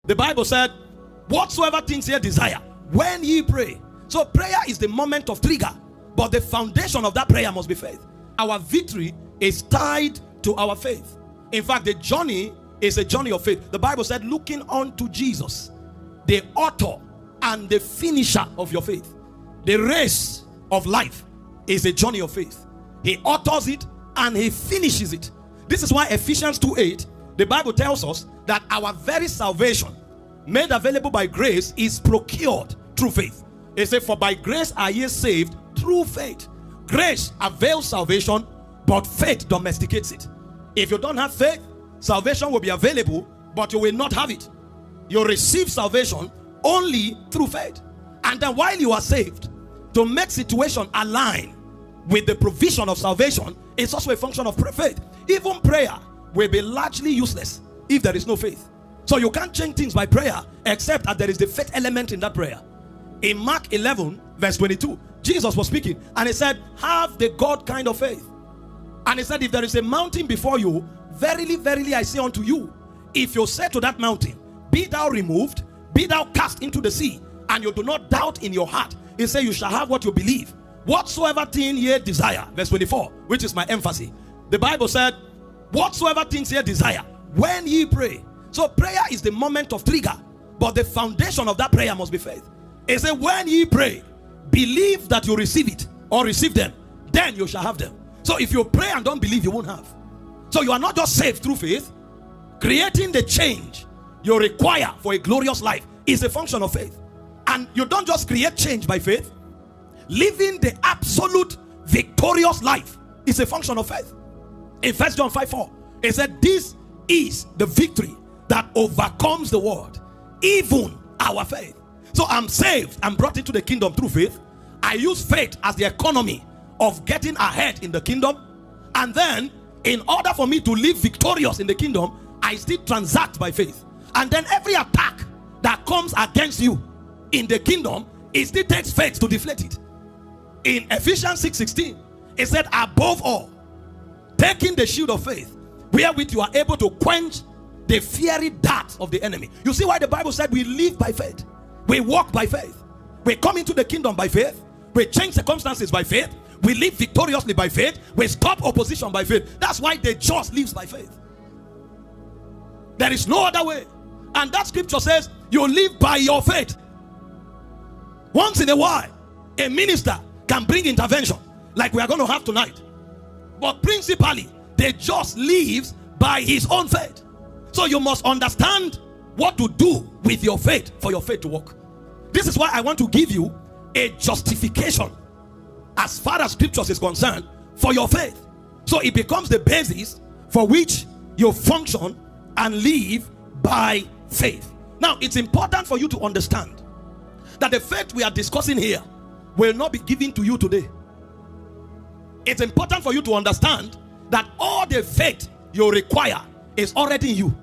The Bible said, whatsoever things ye desire, when ye pray. So prayer is the moment of trigger, but the foundation of that prayer must be faith. Our victory is tied to our faith. In fact, the journey is a journey of faith. The Bible said, looking unto Jesus, the author and the finisher of your faith. The race of life is a journey of faith. He authors it and he finishes it. This is why Ephesians 2:8, the Bible tells us that our very salvation made available by grace is procured through faith. It says, for by grace are ye saved through faith. Grace avails salvation, but faith domesticates it. If you don't have faith, salvation will be available, but you will not have it. You receive salvation only through faith. And then while you are saved, to make situation align with the provision of salvation is also a function of faith. Even prayer will be largely useless if there is no faith. So you can't change things by prayer except that there is the faith element in that prayer. In Mark 11 verse 22, Jesus was speaking and he said, have the God kind of faith. And he said, if there is a mountain before you, verily, verily I say unto you, if you say to that mountain, be thou removed, be thou cast into the sea, and you do not doubt in your heart, he said, you shall have what you believe. Whatsoever thing ye desire, verse 24, which is my emphasis. The Bible said, whatsoever things ye desire, when ye pray. So prayer is the moment of trigger, but the foundation of that prayer must be faith. It said, when ye pray, believe that you receive it or receive them, then you shall have them. So if you pray and don't believe, you won't have. So you are not just saved through faith. Creating the change you require for a glorious life is a function of faith. And you don't just create change by faith. Living the absolute victorious life is a function of faith. In 1 John 5:4, it said, this is the victory that overcomes the world, even our faith. So I'm saved, I'm brought into the kingdom through faith. I use faith as the economy of getting ahead in the kingdom. And then in order for me to live victorious in the kingdom, I still transact by faith. And then every attack that comes against you in the kingdom, it still takes faith to deflate it. In Ephesians 6:16, it said, above all, taking the shield of faith, wherewith you are able to quench the fiery darts of the enemy. You see why the Bible said we live by faith. We walk by faith. We come into the kingdom by faith. We change circumstances by faith. We live victoriously by faith. We stop opposition by faith. That's why the just lives by faith. There is no other way. And that scripture says you live by your faith. Once in a while, a minister can bring intervention like we are going to have tonight. But principally, the just lives by his own faith. So you must understand what to do with your faith for your faith to work. This is why I want to give you a justification as far as scriptures is concerned for your faith. So it becomes the basis for which you function and live by faith. Now, it's important for you to understand that the faith we are discussing here will not be given to you today. It's important for you to understand that all the faith you require is already in you.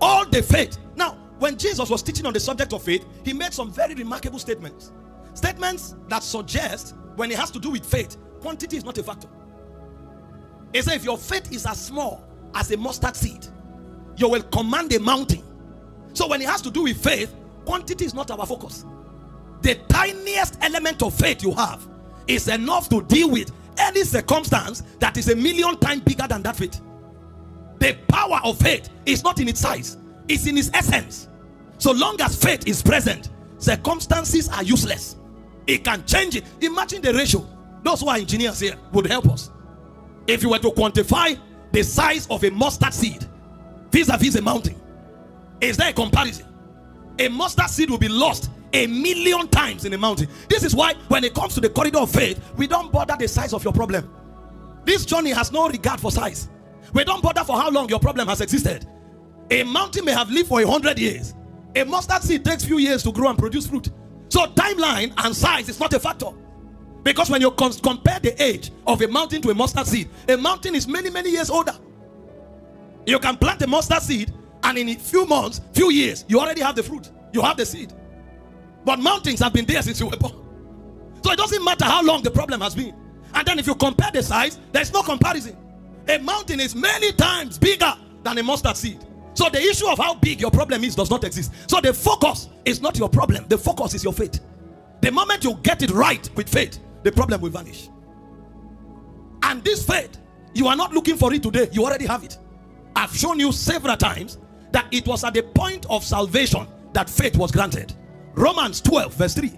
All the faith. Now, when Jesus was teaching on the subject of faith, he made some very remarkable statements. Statements that suggest when it has to do with faith, quantity is not a factor. He said, if your faith is as small as a mustard seed, you will command a mountain. So when it has to do with faith, quantity is not our focus. The tiniest element of faith you have is enough to deal with any circumstance that is 1,000,000 times bigger than that faith. The power of faith is not in its size, it's in its essence. So long as faith is present, circumstances are useless. It can change it. Imagine the ratio. Those who are engineers here would help us. If you were to quantify the size of a mustard seed vis-a-vis a mountain, is there a comparison? A mustard seed will be lost 1,000,000 times in a mountain. This is why when it comes to the corridor of faith, we don't bother the size of your problem. This journey has no regard for size. We don't bother for how long your problem has existed. A mountain may have lived for 100 years. A mustard seed takes few years to grow and produce fruit. So timeline and size is not a factor. Because when you compare the age of a mountain to a mustard seed, a mountain is many, many years older. You can plant a mustard seed and in a few months, few years, you already have the fruit. You have the seed. But mountains have been there since you were born. So it doesn't matter how long the problem has been. And then if you compare the size, there's no comparison. A mountain is many times bigger than a mustard seed. So the issue of how big your problem is does not exist. So the focus is not your problem. The focus is your faith. The moment you get it right with faith, the problem will vanish. And this faith, you are not looking for it today. You already have it. I've shown you several times that it was at the point of salvation that faith was granted. Romans 12 verse 3.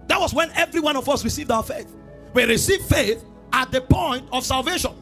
That was when every one of us received our faith. We received faith at the point of salvation.